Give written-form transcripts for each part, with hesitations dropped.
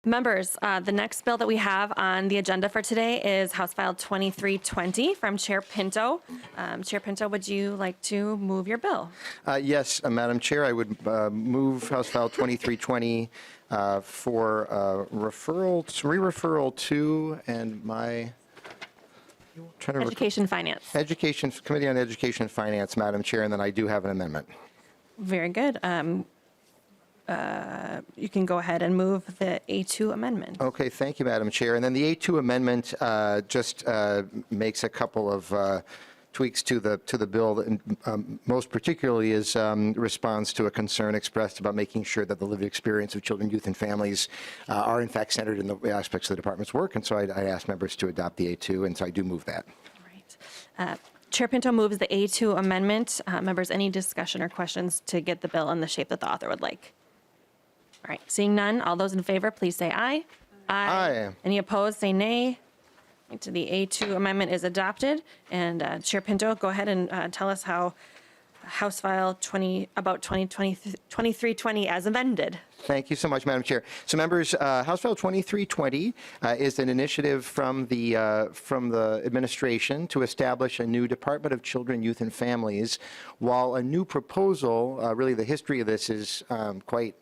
Members, the next bill that we have on the agenda for today is House File 2320 from Chair Pinto. Chair Pinto, would you like to move your bill? Yes, Madam Chair, I would move House File 2320 for re-referral to, and my Education Finance. Committee on Education and Finance, Madam Chair, and then I do have an amendment. Very good. You can go ahead and move the A2 amendment. Okay, thank you, Madam Chair. And then the A2 amendment just makes a couple of tweaks to the bill, and most particularly is response to a concern expressed about making sure that the lived experience of children, youth, and families are in fact centered in the aspects of the department's work. And so I ask members to adopt the A2, and so I do move that. All right. Chair Pinto moves the A2 amendment. Members, any discussion or questions to get the bill in the shape that the author would like? All right, seeing none, all those in favor, please say aye. Aye. Any opposed, say nay. Right, so the A2 amendment is adopted. And Chair Pinto, go ahead and tell us how House File 2320 as amended. Thank you so much, Madam Chair. So members, House File 2320 is an initiative from the administration to establish a new Department of Children, Youth, and Families, while a new proposal, really the history of this is quite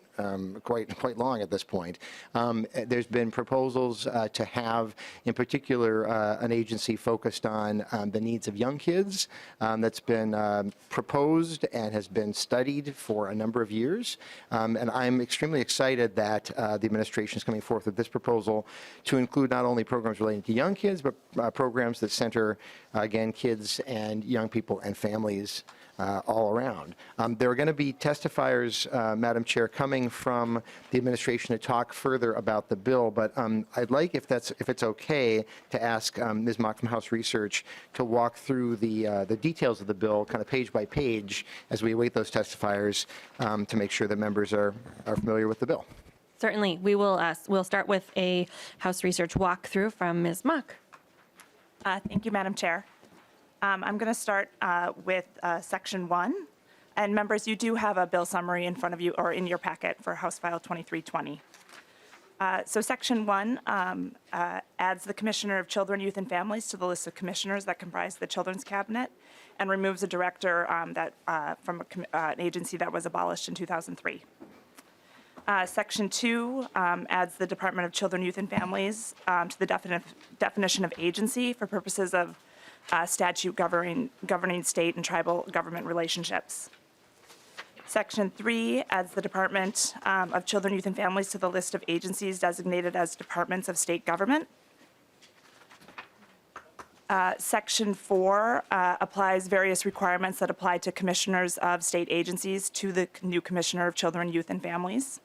long at this point. There's been proposals to have, in particular, an agency focused on the needs of young kids that's been proposed and has been studied for a number of years. And I'm extremely excited that the administration is coming forth with this proposal to include not only programs relating to young kids, but programs that center, again, kids and young people and families all around. There are going to be testifiers, Madam Chair, coming from the administration to talk further about the bill, but I'd like, if it's okay, to ask Ms. Mock from House Research to walk through the details of the bill, kind of page by page, as we await those testifiers to make sure that members are familiar with the bill. Certainly, we'll start with a House Research walkthrough from Ms. Mock. Thank you, Madam Chair. I'm going to start with Section 1. And members, you do have a bill summary in front of you or in your packet for House File 2320. So Section 1 adds the Commissioner of Children, Youth, and Families to the list of commissioners that comprise the Children's Cabinet and removes a director from an agency that was abolished in 2003. Section 2 adds the Department of Children, Youth, and Families to the definition of agency for purposes of statute governing state and tribal government relationships. Section 3 adds the Department of Children, Youth, and Families to the list of agencies designated as departments of state government. Section 4 applies various requirements that apply to commissioners of state agencies to the new Commissioner of Children, Youth, and Families.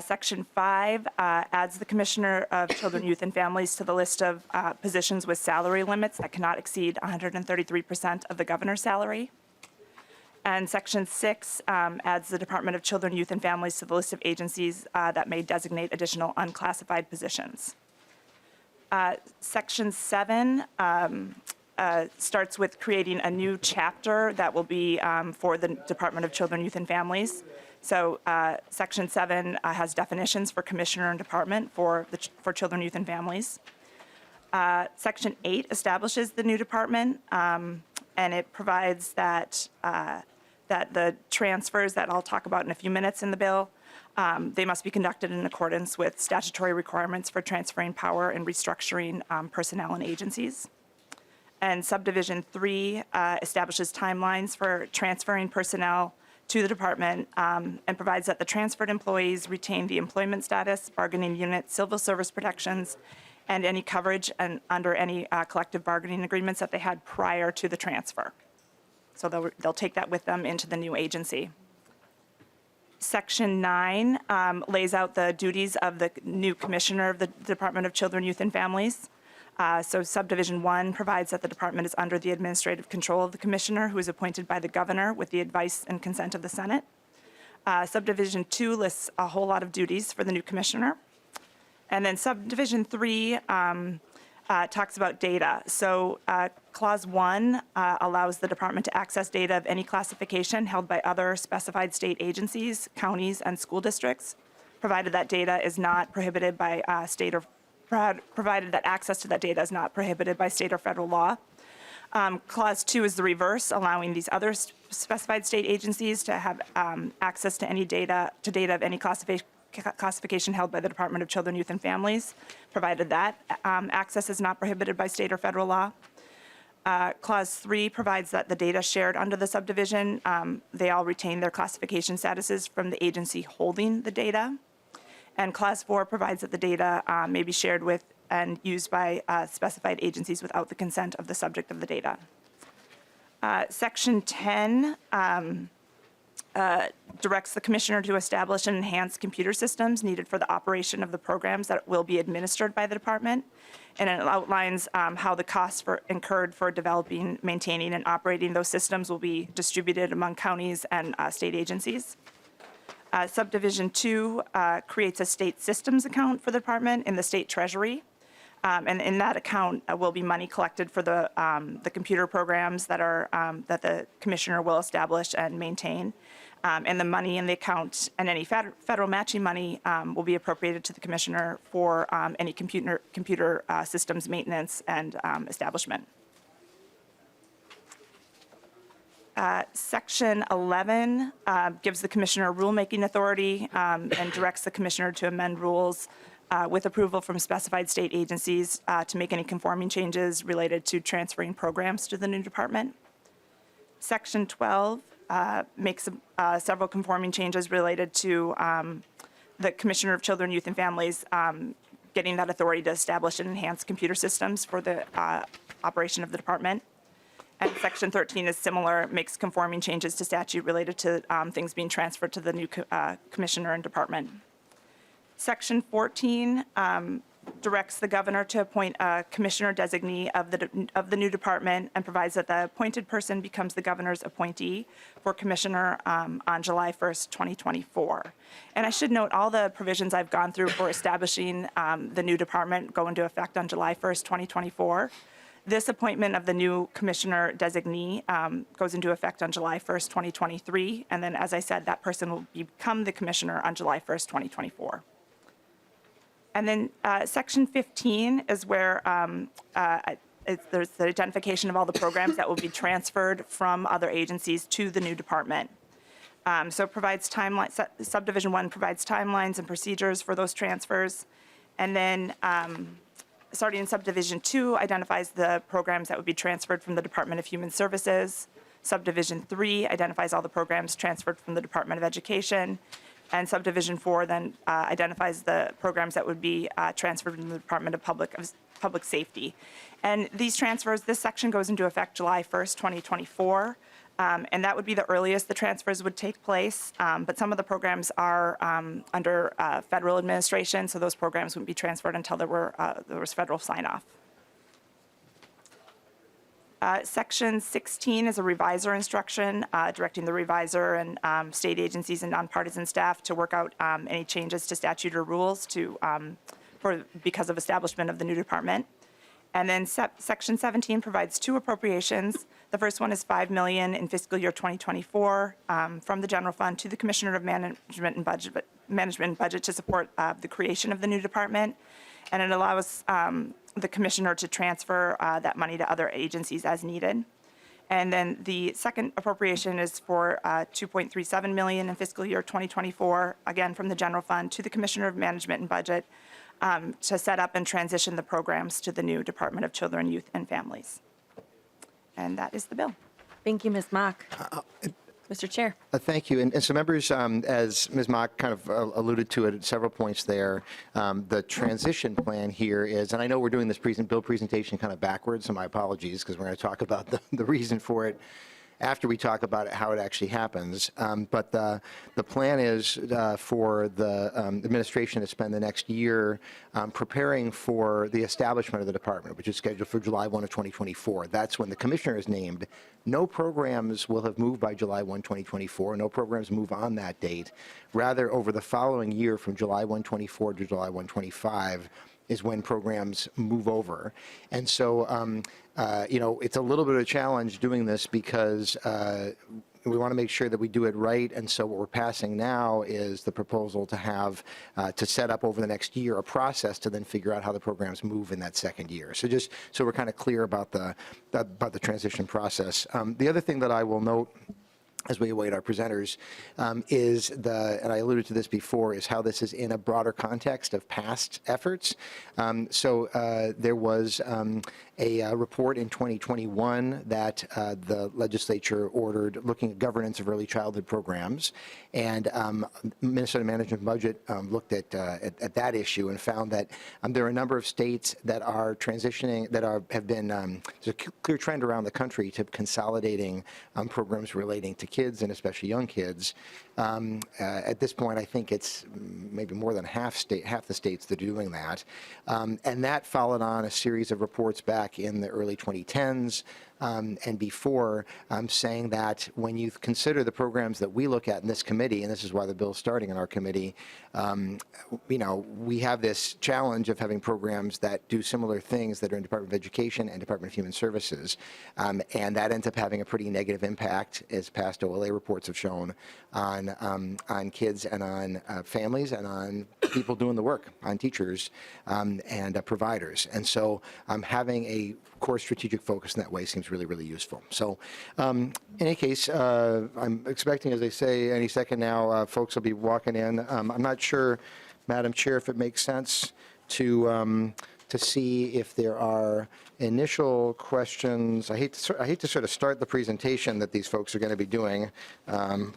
Section 5 adds the Commissioner of Children, Youth, and Families to the list of positions with salary limits that cannot exceed 133% of the governor's salary. And Section 6 adds the Department of Children, Youth, and Families to the list of agencies that may designate additional unclassified positions. Section 7 starts with creating a new chapter that will be for the Department of Children, Youth, and Families. So Section 7 has definitions for commissioner and department for children, youth, and families. Section 8 establishes the new department, and it provides that the transfers that I'll talk about in a few minutes in the bill, they must be conducted in accordance with statutory requirements for transferring power and restructuring personnel and agencies. And Subdivision 3 establishes timelines for transferring personnel to the department and provides that the transferred employees retain the employment status, bargaining unit, civil service protections, and any coverage and under any collective bargaining agreements that they had prior to the transfer. So they'll take that with them into the new agency. Section 9 lays out the duties of the new commissioner of the Department of Children, Youth, and Families. So Subdivision 1 provides that the department is under the administrative control of the commissioner, who is appointed by the governor with the advice and consent of the Senate. Subdivision 2 lists a whole lot of duties for the new commissioner. And then Subdivision 3 talks about data. So Clause 1 allows the department to access data of any classification held by other specified state agencies, counties, and school districts provided that data is not prohibited by state or provided that access to that data is not prohibited by state or federal law. Clause 2 is the reverse, allowing these other specified state agencies to have access to any data of any classification held by the Department of Children, Youth, and Families, provided that access is not prohibited by state or federal law. Clause 3 provides that the data shared under the subdivision, they all retain their classification statuses from the agency holding the data. And Clause 4 provides that the data may be shared with and used by specified agencies without the consent of the subject of the data. Section 10 directs the commissioner to establish and enhance computer systems needed for the operation of the programs that will be administered by the department. And it outlines how the costs incurred for developing, maintaining, and operating those systems will be distributed among counties and state agencies. Subdivision 2 creates a state systems account for the department in the state treasury. And in that account will be money collected for the computer programs that are that the commissioner will establish and maintain. And the money in the account and any federal matching money will be appropriated to the commissioner for any computer systems maintenance and establishment. Section 11 gives the commissioner rulemaking authority and directs the commissioner to amend rules with approval from specified state agencies to make any conforming changes related to transferring programs to the new department. Section 12 makes several conforming changes related to the Commissioner of Children, Youth, and Families getting that authority to establish and enhance computer systems for the operation of the department. And Section 13 is similar, makes conforming changes to statute related to things being transferred to the new commissioner and department. Section 14 directs the governor to appoint a commissioner designee of the new department and provides that the appointed person becomes the governor's appointee for commissioner on July 1st, 2024. And I should note all the provisions I've gone through for establishing the new department go into effect on July 1st, 2024. This appointment of the new commissioner designee goes into effect on July 1st, 2023. And then, as I said, that person will become the commissioner on July 1st, 2024. And then Section 15 is where there's the identification of all the programs that will be transferred from other agencies to the new department. So it provides timelines, Subdivision 1 provides timelines and procedures for those transfers. And then starting in Subdivision 2 identifies the programs that would be transferred from the Department of Human Services. Subdivision 3 identifies all the programs transferred from the Department of Education. And Subdivision 4 then identifies the programs that would be transferred from the Department of Public Safety. And these transfers, this section goes into effect July 1st, 2024. And that would be the earliest the transfers would take place. But some of the programs are under federal administration, so those programs wouldn't be transferred until there was federal sign-off. Section 16 is a revisor instruction directing the revisor and state agencies and nonpartisan staff to work out any changes to statute or rules because of establishment of the new department. And then Section 17 provides two appropriations. The first one is $5 million in fiscal year 2024 from the general fund to the Commissioner of Management and Budget to support the creation of the new department. And it allows the commissioner to transfer that money to other agencies as needed. And then the second appropriation is for $2.37 million in fiscal year 2024, again from the general fund to the Commissioner of Management and Budget to set up and transition the programs to the new Department of Children, Youth, and Families. And that is the bill. Thank you, Ms. Mock. Mr. Chair. Thank you. And so members, as Ms. Mock kind of alluded to it at several points there, the transition plan here is, and I know we're doing this bill presentation kind of backwards, so my apologies, because we're going to talk about the reason for it after we talk about how it actually happens. But the plan is for the administration to spend the next year preparing for the establishment of the department, which is scheduled for July 1 of 2024. That's when the commissioner is named. No programs will have moved by July 1, 2024. No programs move on that date. Rather, over the following year, from July 1, 24 to July 1, 25, is when programs move over. And so, you know, it's a little bit of a challenge doing this because we want to make sure that we do it right, and so what we're passing now is the proposal to have, to set up over the next year a process to then figure out how the programs move in that second year. So just so we're kind of clear about the transition process. The other thing that I will note as we await our presenters, is and I alluded to this before, is how this is in a broader context of past efforts. There was a report in 2021 that the legislature ordered looking at governance of early childhood programs, and Minnesota Management Budget looked at that issue and found that there are a number of states that are transitioning, that have been, there's a clear trend around the country to consolidating programs relating to kids, and especially young kids. At this point, I think it's maybe more than half the states that are doing that. And that followed on a series of reports back in the early 2010s and before, saying that when you consider the programs that we look at in this committee, and this is why the bill's starting in our committee, we have this challenge of having programs that do similar things that are in Department of Education and Department of Human Services, and that ends up having a pretty negative impact, as past OLA reports have shown, on kids and on families and on people doing the work, on teachers and providers. And so having a core strategic focus in that way seems really, really useful. So in any case, I'm expecting, as they say, any second now, folks will be walking in. I'm not sure, Madam Chair, if it makes sense to see if there are initial questions. I hate to sort of start the presentation that these folks are going to be doing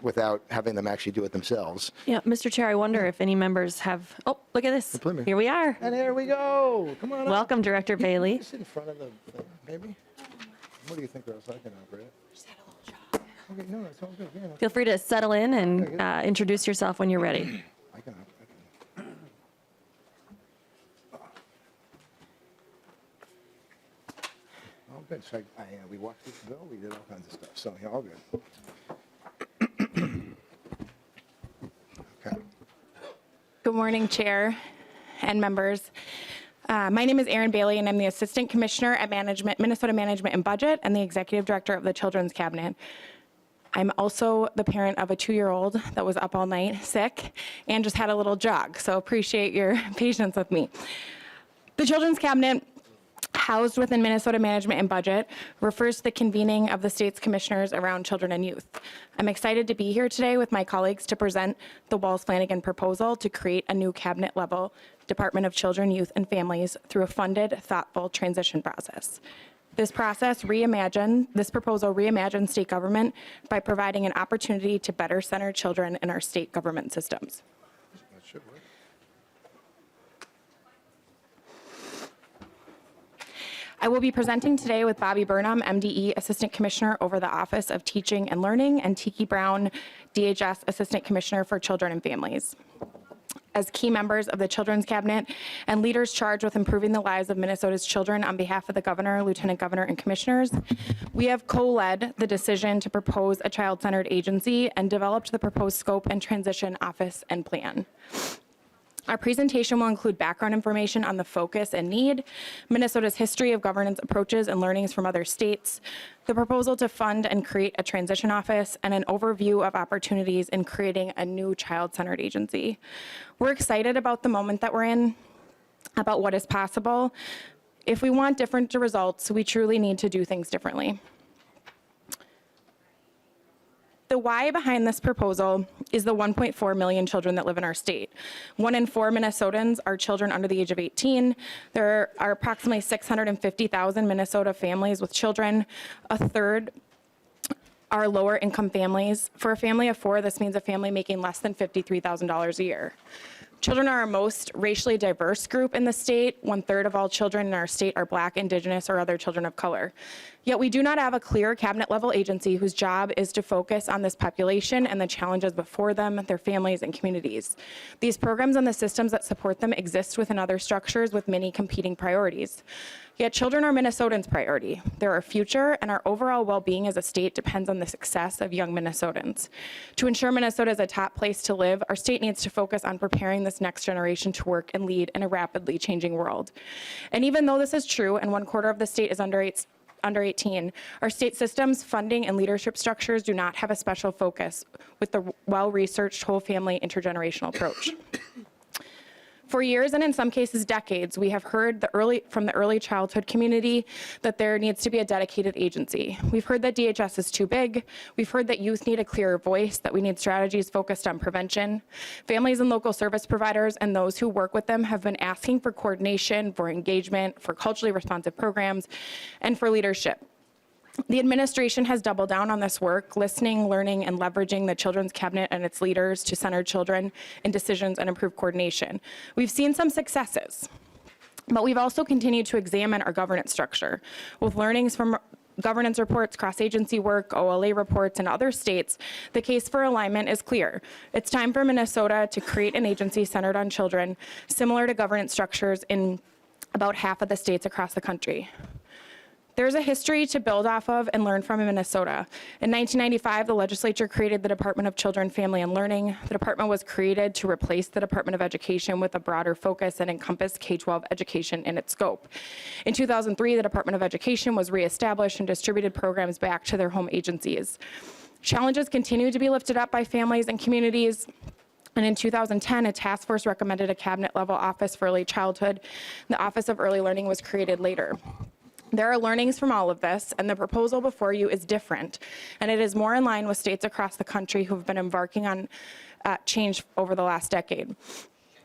without having them actually do it themselves. Yeah, Mr. Chair, I wonder if any members have, oh, look at this. Here we are. And there we go. Come on up. Welcome, Director Bailey. Sit in front of the thing, maybe. What do you think I was talking about, Brett? Just had a little job. Okay, no, it's all good. Yeah, Feel free to settle in and introduce yourself when you're ready. I can. All good. So we walked through the bill. We did all kinds of stuff. So yeah, all good. Okay. Good morning, Chair and members. My name is Erin Bailey, and I'm the Assistant Commissioner at Minnesota Management and Budget and the Executive Director of the Children's Cabinet. I'm also the parent of a 2-year-old that was up all night sick and just had a little jog, so appreciate your patience with me. The Children's Cabinet, housed within Minnesota Management and Budget, refers to the convening of the state's commissioners around children and youth. I'm excited to be here today with my colleagues to present the Walz-Flanagan proposal to create a new cabinet-level Department of Children, Youth, and Families through a funded, thoughtful transition process. This proposal reimagines state government by providing an opportunity to better center children in our state government systems. That should work. I will be presenting today with Bobby Burnham, MDE, Assistant Commissioner over the Office of Teaching and Learning, and Tiki Brown, DHS Assistant Commissioner for Children and Families. As key members of the Children's Cabinet and leaders charged with improving the lives of Minnesota's children on behalf of the Governor, Lieutenant Governor, and Commissioners, we have co-led the decision to propose a child-centered agency and developed the proposed scope and transition office and plan. Our presentation will include background information on the focus and need, Minnesota's history of governance approaches and learnings from other states, the proposal to fund and create a transition office, and an overview of opportunities in creating a new child-centered agency. We're excited about the moment that we're in, about what is possible. If we want different results, we truly need to do things differently. The why behind this proposal is the 1.4 million children that live in our state. 1 in 4 Minnesotans are children under the age of 18. There are approximately 650,000 Minnesota families with children. A third are lower income families. For a family of 4, this means a family making less than $53,000 a year. Children are our most racially diverse group in the state. 1/3 of all children in our state are Black, Indigenous, or other children of color. Yet we do not have a clear cabinet-level agency whose job is to focus on this population and the challenges before them, their families, and communities. These programs and the systems that support them exist within other structures with many competing priorities. Yet children are Minnesotans' priority. They're our future, and our overall well-being as a state depends on the success of young Minnesotans. To ensure Minnesota is a top place to live, our state needs to focus on preparing this next generation to work and lead in a rapidly changing world. And even though this is true, and 1/4 of the state is under 18, our state systems, funding, and leadership structures do not have a special focus with the well-researched whole family intergenerational approach. For years, and in some cases decades, we have heard from the early childhood community that there needs to be a dedicated agency. We've heard that DHS is too big. We've heard that youth need a clearer voice, that we need strategies focused on prevention. Families and local service providers and those who work with them have been asking for coordination, for engagement, for culturally responsive programs, and for leadership. The administration has doubled down on this work, listening, learning, and leveraging the Children's Cabinet and its leaders to center children in decisions and improve coordination. We've seen some successes, but we've also continued to examine our governance structure. With learnings from governance reports, cross-agency work, OLA reports, and other states, the case for alignment is clear. It's time for Minnesota to create an agency centered on children, similar to governance structures in about half of the states across the country. There's a history to build off of and learn from in Minnesota. In 1995, the legislature created the Department of Children, Family, and Learning. The department was created to replace the Department of Education with a broader focus and encompass K-12 education in its scope. In 2003, the Department of Education was reestablished and distributed programs back to their home agencies. Challenges continue to be lifted up by families and communities. And in 2010, a task force recommended a cabinet-level office for early childhood. The Office of Early Learning was created later. There are learnings from all of this, and the proposal before you is different, and it is more in line with states across the country who have been embarking on change over the last decade.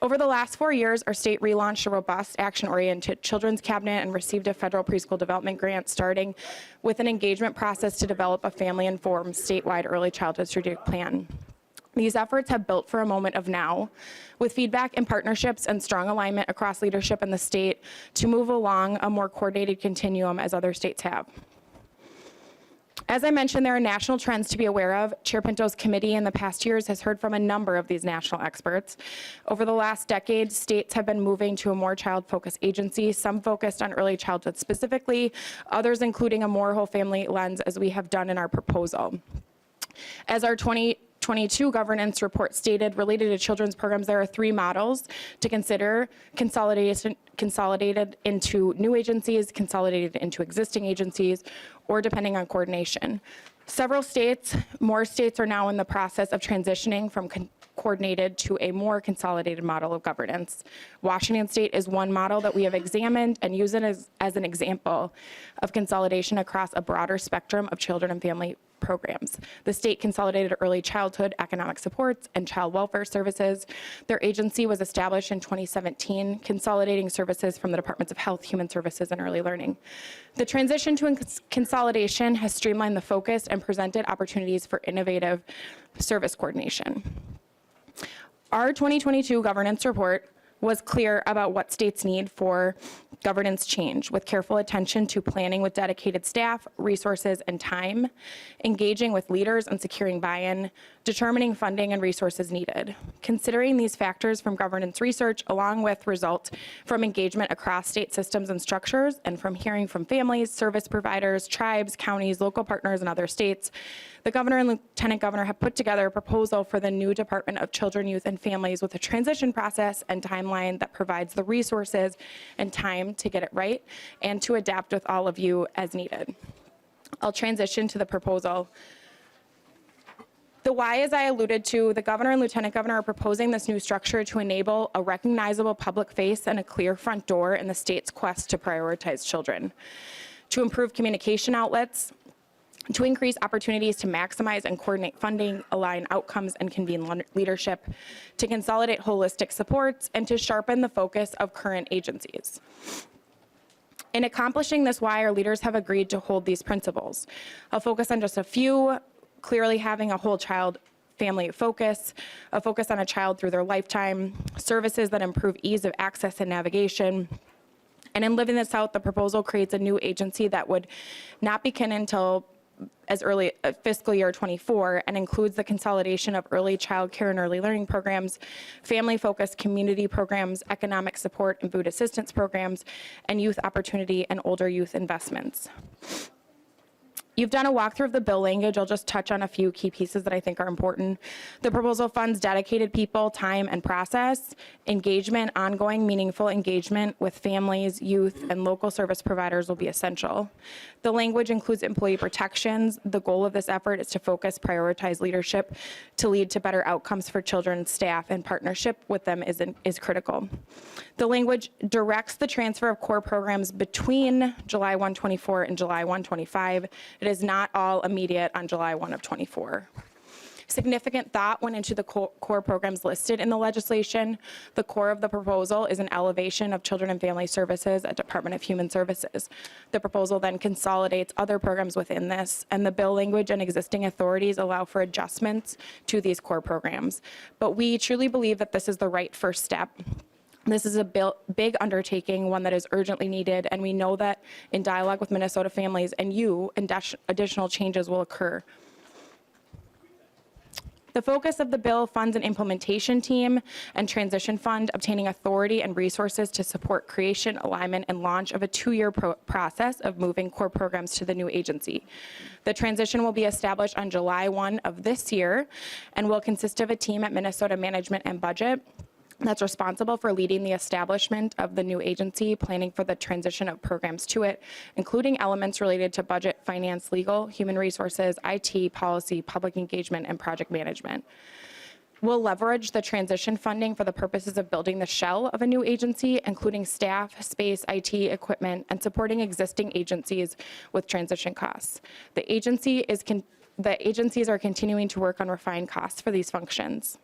Over the last 4 years, our state relaunched a robust, action-oriented children's cabinet and received a federal preschool development grant, starting with an engagement process to develop a family-informed statewide early childhood strategic plan. These efforts have built for a moment of now, with feedback and partnerships and strong alignment across leadership in the state to move along a more coordinated continuum as other states have. As I mentioned, there are national trends to be aware of. Chair Pinto's committee in the past years has heard from a number of these national experts. Over the last decade, states have been moving to a more child-focused agency, some focused on early childhood specifically, others including a more whole family lens, as we have done in our proposal. As our 2022 governance report stated, related to children's programs, there are 3 models to consider: consolidated into new agencies, consolidated into existing agencies, or depending on coordination. Several states, more states, are now in the process of transitioning from coordinated to a more consolidated model of governance. Washington State is one model that we have examined and use it as an example of consolidation across a broader spectrum of children and family programs. The state consolidated early childhood economic supports and child welfare services. Their agency was established in 2017, consolidating services from the Departments of Health, Human Services, and Early Learning. The transition to consolidation has streamlined the focus and presented opportunities for innovative service coordination. Our 2022 governance report was clear about what states need for governance change, with careful attention to planning with dedicated staff, resources, and time, engaging with leaders and securing buy-in, determining funding and resources needed. Considering these factors from governance research, along with results from engagement across state systems and structures, and from hearing from families, service providers, tribes, counties, local partners, and other states, the governor and lieutenant governor have put together a proposal for the new Department of Children, Youth, and Families with a transition process and timeline that provides the resources and time to get it right and to adapt with all of you as needed. I'll transition to the proposal. The why, as I alluded to, the governor and lieutenant governor are proposing this new structure to enable a recognizable public face and a clear front door in the state's quest to prioritize children, to improve communication outlets, to increase opportunities to maximize and coordinate funding, align outcomes, and convene leadership, to consolidate holistic supports, and to sharpen the focus of current agencies. In accomplishing this why, our leaders have agreed to hold these principles. I'll focus on just a few: clearly having a whole child family focus, a focus on a child through their lifetime, services that improve ease of access and navigation. And in Living This Out, the proposal creates a new agency that would not begin until as early fiscal year 24, and includes the consolidation of early child care and early learning programs, family-focused community programs, economic support and food assistance programs, and youth opportunity and older youth investments. You've done a walkthrough of the bill language. I'll just touch on a few key pieces that I think are important. The proposal funds dedicated people, time, and process, engagement, ongoing meaningful engagement with families, youth, and local service providers will be essential. The language includes employee protections. The goal of this effort is to focus, prioritize leadership to lead to better outcomes for children, staff, and partnership with them is critical. The language directs the transfer of core programs between July 1, 24 and July 1, 25. It is not all immediate on July 1 of 24. Significant thought went into the core programs listed in the legislation. The core of the proposal is an elevation of children and family services at Department of Human Services. The proposal then consolidates other programs within this, and the bill language and existing authorities allow for adjustments to these core programs. But we truly believe that this is the right first step. This is a big undertaking, one that is urgently needed, and we know that in dialogue with Minnesota families and you, additional changes will occur. The focus of the bill funds an implementation team and transition fund, obtaining authority and resources to support creation, alignment, and launch of a 2-year process of moving core programs to the new agency. The transition will be established on July 1 of this year and will consist of a team at Minnesota Management and Budget that's responsible for leading the establishment of the new agency, planning for the transition of programs to it, including elements related to budget, finance, legal, human resources, IT, policy, public engagement, and project management. We'll leverage the transition funding for the purposes of building the shell of a new agency, including staff, space, IT, equipment, and supporting existing agencies with transition costs. The agencies are continuing to work on refined costs for these functions.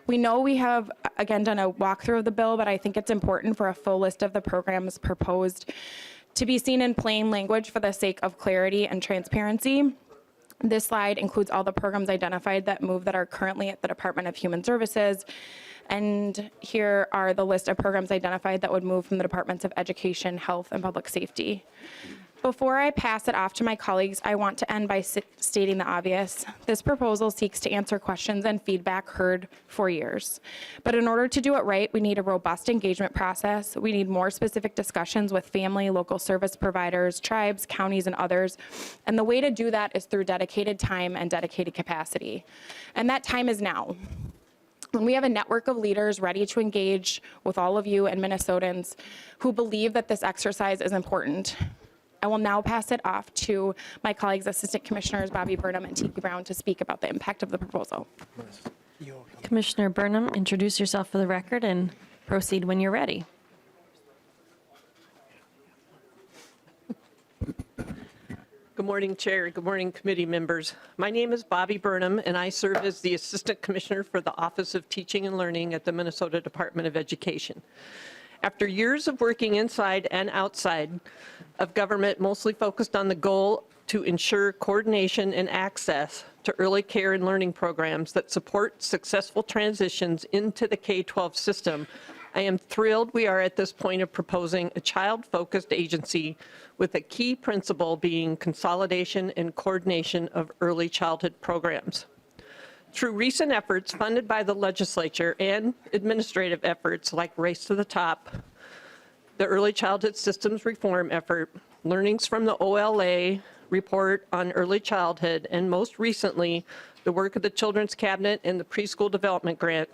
We know we have, again, done a walkthrough of the bill, but I think it's important for a full list of the programs proposed to be seen in plain language for the sake of clarity and transparency. This slide includes all the programs identified that are currently at the Department of Human Services. And here are the list of programs identified that would move from the Departments of Education, Health, and Public Safety. Before I pass it off to my colleagues, I want to end by stating the obvious. This proposal seeks to answer questions and feedback heard for years. But in order to do it right, we need a robust engagement process. We need more specific discussions with family, local service providers, tribes, counties, and others. And the way to do that is through dedicated time and dedicated capacity. And that time is now. When we have a network of leaders ready to engage with all of you and Minnesotans who believe that this exercise is important. I will now pass it off to my colleagues, Assistant Commissioners Bobby Burnham and Tiki Brown, to speak about the impact of the proposal. Commissioner Burnham, introduce yourself for the record and proceed when you're ready. Good morning, Chair. Good morning, committee members. My name is Bobby Burnham, and I serve as the Assistant Commissioner for the Office of Teaching and Learning at the Minnesota Department of Education. After years of working inside and outside of government, mostly focused on the goal to ensure coordination and access to early care and learning programs that support successful transitions into the K-12 system, I am thrilled we are at this point of proposing a child-focused agency with a key principle being consolidation and coordination of early childhood programs. Through recent efforts funded by the legislature and administrative efforts like Race to the Top, the Early Childhood Systems Reform effort, learnings from the OLA report on early childhood, and most recently, the work of the Children's Cabinet and the Preschool Development Grant,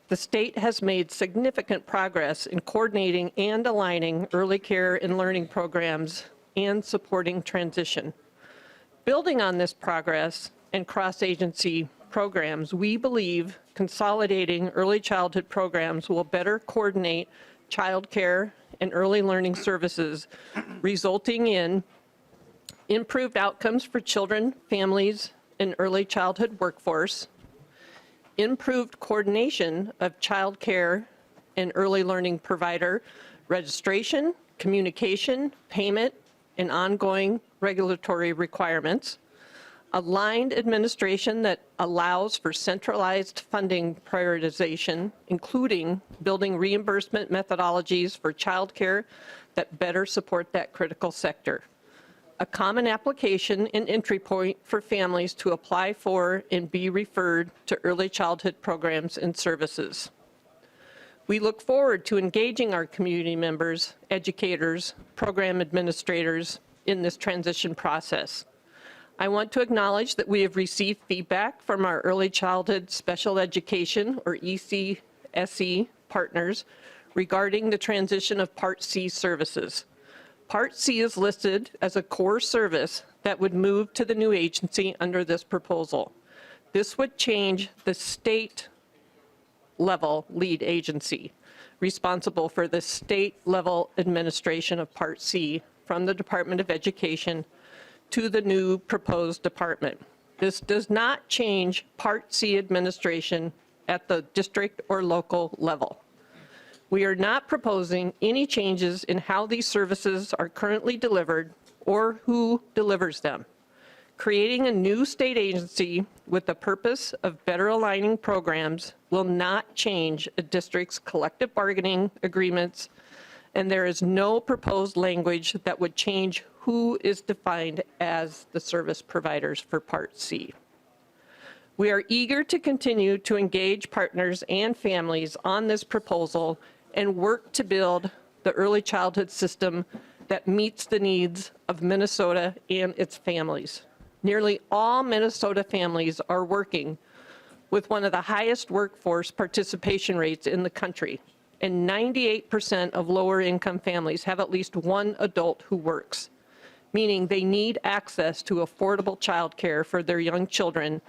the state has made significant progress in coordinating and aligning early care and learning programs and supporting transition. Building on this progress and cross-agency programs, we believe consolidating early childhood programs will better coordinate child care and early learning services, resulting in improved outcomes for children, families, and early childhood workforce, improved coordination of child care and early learning provider registration, communication, payment, and ongoing regulatory requirements, aligned administration that allows for centralized funding prioritization, including building reimbursement methodologies for childcare that better support that critical sector. A common application and entry point for families to apply for and be referred to early childhood programs and services. We look forward to engaging our community members, educators, program administrators, in this transition process. I want to acknowledge that we have received feedback from our early childhood special education, or ECSE, partners regarding the transition of Part C services. Part C is listed as a core service that would move to the new agency under this proposal. This would change the state level lead agency responsible for the state level administration of Part C from the Department of Education to the new proposed department. This does not change Part C administration at the district or local level. We are not proposing any changes in how these services are currently delivered or who delivers them. Creating a new state agency with the purpose of better aligning programs will not change a district's collective bargaining agreements, and there is no proposed language that would change who is defined as the service providers for Part C. We are eager to continue to engage partners and families on this proposal and work to build the early childhood system that meets the needs of Minnesota and its families. Nearly all Minnesota families are working with one of the highest workforce participation rates in the country, and 98% of lower income families have at least one adult who works, meaning they need access to affordable childcare for their young children,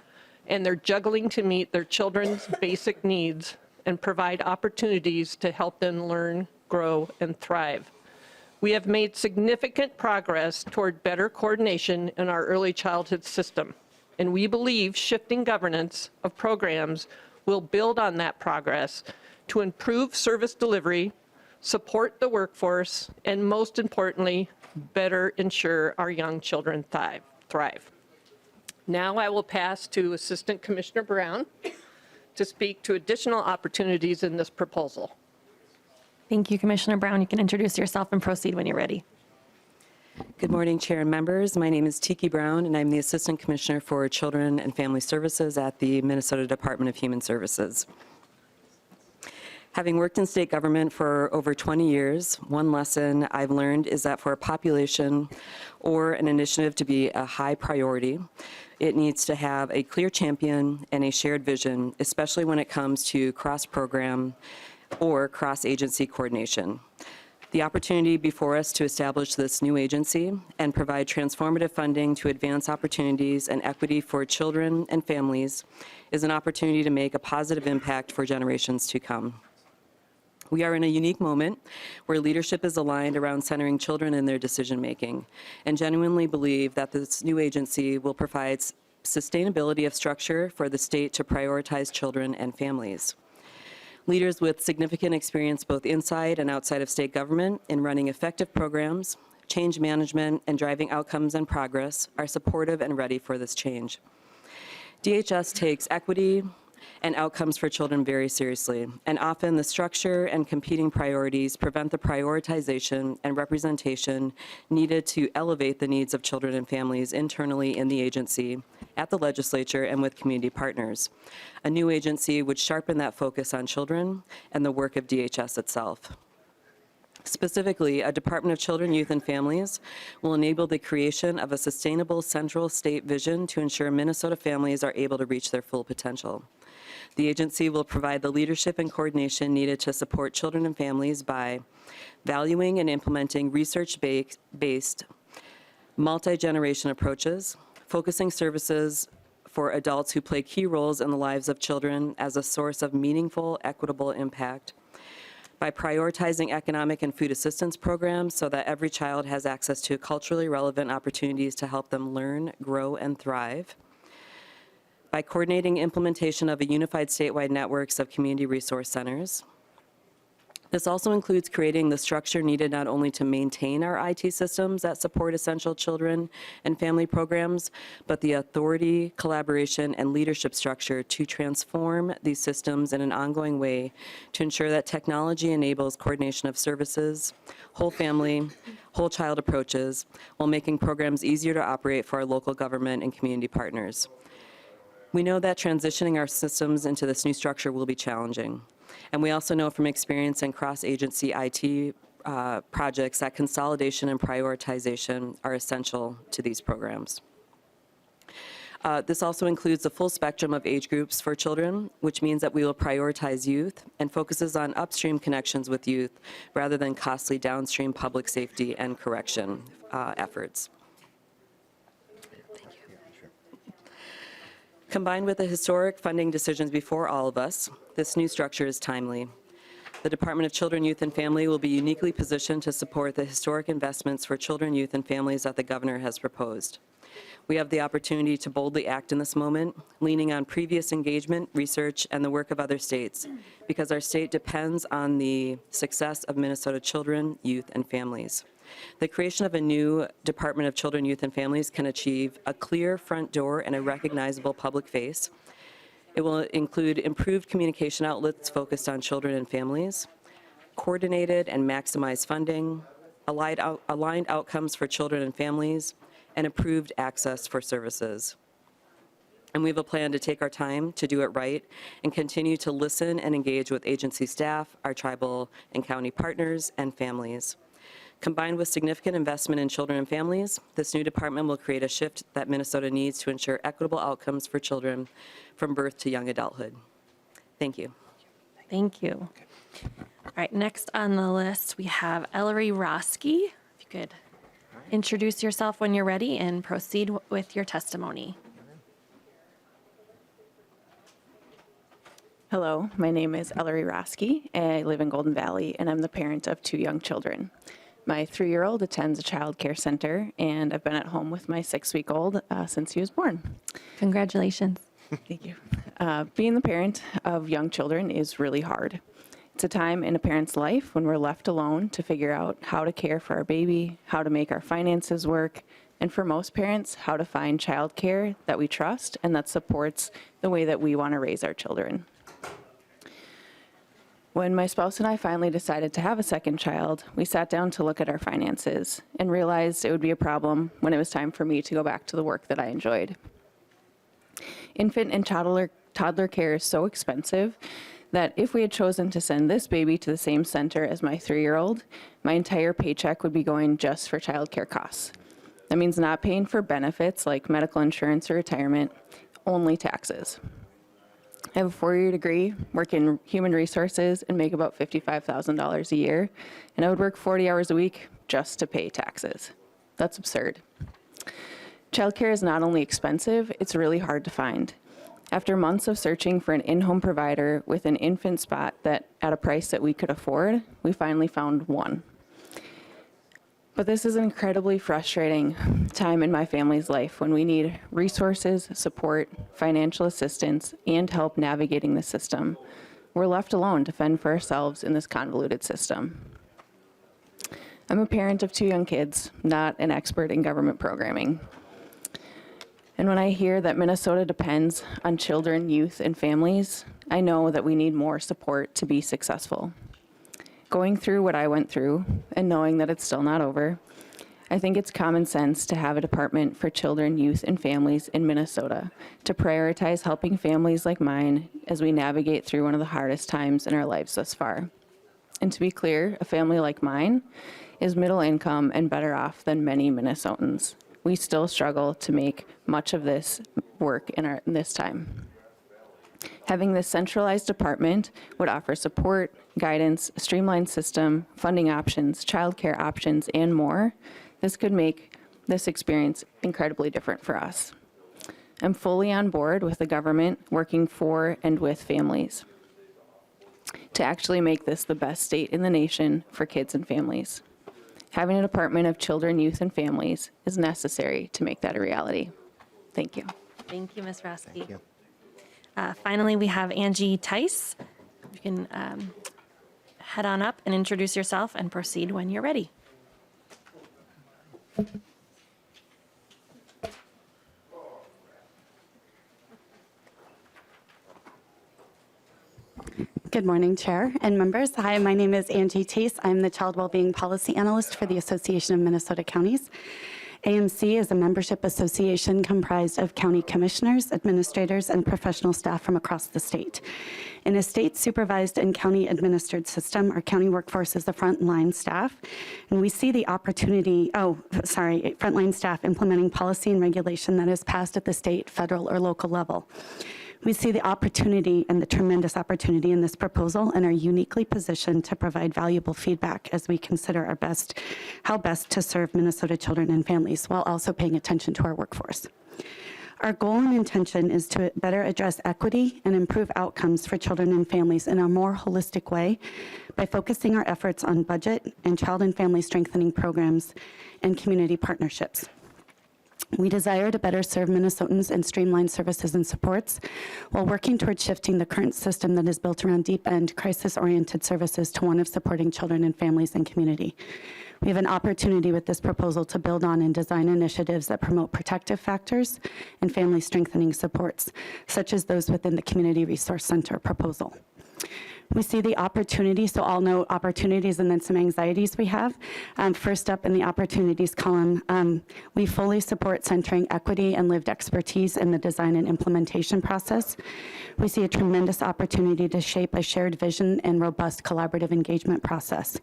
and they're juggling to meet their children's basic needs and provide opportunities to help them learn, grow, and thrive. We have made significant progress toward better coordination in our early childhood system, and we believe shifting governance of programs will build on that progress to improve service delivery, support the workforce, and most importantly, better ensure our young children thrive. Now I will pass to Assistant Commissioner Brown to speak to additional opportunities in this proposal. Thank you, Commissioner Brown. You can introduce yourself and proceed when you're ready. Good morning, Chair and members. My name is Tiki Brown, and I'm the Assistant Commissioner for Children and Family Services at the Minnesota Department of Human Services. Having worked in state government for over 20 years, one lesson I've learned is that for a population or an initiative to be a high priority, it needs to have a clear champion and a shared vision, especially when it comes to cross-program or cross-agency coordination. The opportunity before us to establish this new agency and provide transformative funding to advance opportunities and equity for children and families is an opportunity to make a positive impact for generations to come. We are in a unique moment where leadership is aligned around centering children in their decision-making, and genuinely believe that this new agency will provide sustainability of structure for the state to prioritize children and families. Leaders with significant experience both inside and outside of state government in running effective programs, change management, and driving outcomes and progress are supportive and ready for this change. DHS takes equity and outcomes for children very seriously, and often the structure and competing priorities prevent the prioritization and representation needed to elevate the needs of children and families internally in the agency, at the legislature, and with community partners. A new agency would sharpen that focus on children and the work of DHS itself. Specifically, a Department of Children, Youth, and Families will enable the creation of a sustainable central state vision to ensure Minnesota families are able to reach their full potential. The agency will provide the leadership and coordination needed to support children and families by valuing and implementing research-based, multi-generation approaches, focusing services for adults who play key roles in the lives of children as a source of meaningful, equitable impact, by prioritizing economic and food assistance programs so that every child has access to culturally relevant opportunities to help them learn, grow, and thrive, by coordinating implementation of a unified statewide networks of community resource centers. This also includes creating the structure needed not only to maintain our IT systems that support essential children and family programs, but the authority, collaboration, and leadership structure to transform these systems in an ongoing way to ensure that technology enables coordination of services, whole family, whole child approaches, while making programs easier to operate for our local government and community partners. We know that transitioning our systems into this new structure will be challenging. And we also know from experience in cross-agency IT projects that consolidation and prioritization are essential to these programs. This also includes the full spectrum of age groups for children, which means that we will prioritize youth and focuses on upstream connections with youth rather than costly downstream public safety and correction efforts. Combined with the historic funding decisions before all of us, this new structure is timely. The Department of Children, Youth, and Family will be uniquely positioned to support the historic investments for children, youth, and families that the governor has proposed. We have the opportunity to boldly act in this moment, leaning on previous engagement, research, and the work of other states, because our state depends on the success of Minnesota children, youth, and families. The creation of a new Department of Children, Youth, and Families can achieve a clear front door and a recognizable public face. It will include improved communication outlets focused on children and families, coordinated and maximized funding, aligned outcomes for children and families, and improved access for services. And we have a plan to take our time to do it right and continue to listen and engage with agency staff, our tribal and county partners, and families. Combined with significant investment in children and families, this new department will create a shift that Minnesota needs to ensure equitable outcomes for children from birth to young adulthood. Thank you. Thank you. All right, next on the list, we have Ellery Roski. If you could introduce yourself when you're ready and proceed with your testimony. Hello, my name is Ellery Roski. I live in Golden Valley, and I'm the parent of 2 young children. My 3-year-old attends a child care center, and I've been at home with my 6-week-old since he was born. Congratulations. Thank you. Being the parent of young children is really hard. It's a time in a parent's life when we're left alone to figure out how to care for our baby, how to make our finances work, and for most parents, how to find child care that we trust and that supports the way that we want to raise our children. When my spouse and I finally decided to have a second child, we sat down to look at our finances and realized it would be a problem when it was time for me to go back to the work that I enjoyed. Infant and toddler care is so expensive that if we had chosen to send this baby to the same center as my 3-year-old, my entire paycheck would be going just for childcare costs. That means not paying for benefits like medical insurance or retirement, only taxes. I have a 4-year degree, work in human resources, and make about $55,000 a year, and I would work 40 hours a week just to pay taxes. That's absurd. Childcare is not only expensive, it's really hard to find. After months of searching for an in-home provider with an infant spot that at a price that we could afford, we finally found one. But this is an incredibly frustrating time in my family's life when we need resources, support, financial assistance, and help navigating the system. We're left alone to fend for ourselves in this convoluted system. I'm a parent of 2 young kids, not an expert in government programming. And when I hear that Minnesota depends on children, youth, and families, I know that we need more support to be successful. Going through what I went through and knowing that it's still not over, I think it's common sense to have a department for children, youth, and families in Minnesota to prioritize helping families like mine as we navigate through one of the hardest times in our lives thus far. And to be clear, a family like mine is middle income and better off than many Minnesotans. We still struggle to make much of this work in this time. Having this centralized department would offer support, guidance, a streamlined system, funding options, childcare options, and more. This could make this experience incredibly different for us. I'm fully on board with the government working for and with families to actually make this the best state in the nation for kids and families. Having a Department of Children, Youth, and Families is necessary to make that a reality. Thank you. Thank you, Ms. Roski. Thank you. Finally, we have Angie Tice. You can head on up and introduce yourself and proceed when you're ready. Good morning, Chair and members. Hi, my name is Angie Tice. I'm the Child Wellbeing Policy Analyst for the Association of Minnesota Counties. AMC is a membership association comprised of county commissioners, administrators, and professional staff from across the state. In a state-supervised and county-administered system, our county workforce is the frontline staff, and we see the opportunity, frontline staff implementing policy and regulation that is passed at the state, federal, or local level. We see the opportunity and the tremendous opportunity in this proposal and are uniquely positioned to provide valuable feedback as we consider how best to serve Minnesota children and families while also paying attention to our workforce. Our goal and intention is to better address equity and improve outcomes for children and families in a more holistic way by focusing our efforts on budget and child and family strengthening programs and community partnerships. We desire to better serve Minnesotans and streamline services and supports while working towards shifting the current system that is built around deep-end, crisis-oriented services to one of supporting children and families and community. We have an opportunity with this proposal to build on and design initiatives that promote protective factors and family strengthening supports, such as those within the Community Resource Center proposal. We see the opportunity, so I'll note opportunities and then some anxieties we have. First up in the opportunities column, we fully support centering equity and lived expertise in the design and implementation process. We see a tremendous opportunity to shape a shared vision and robust collaborative engagement process.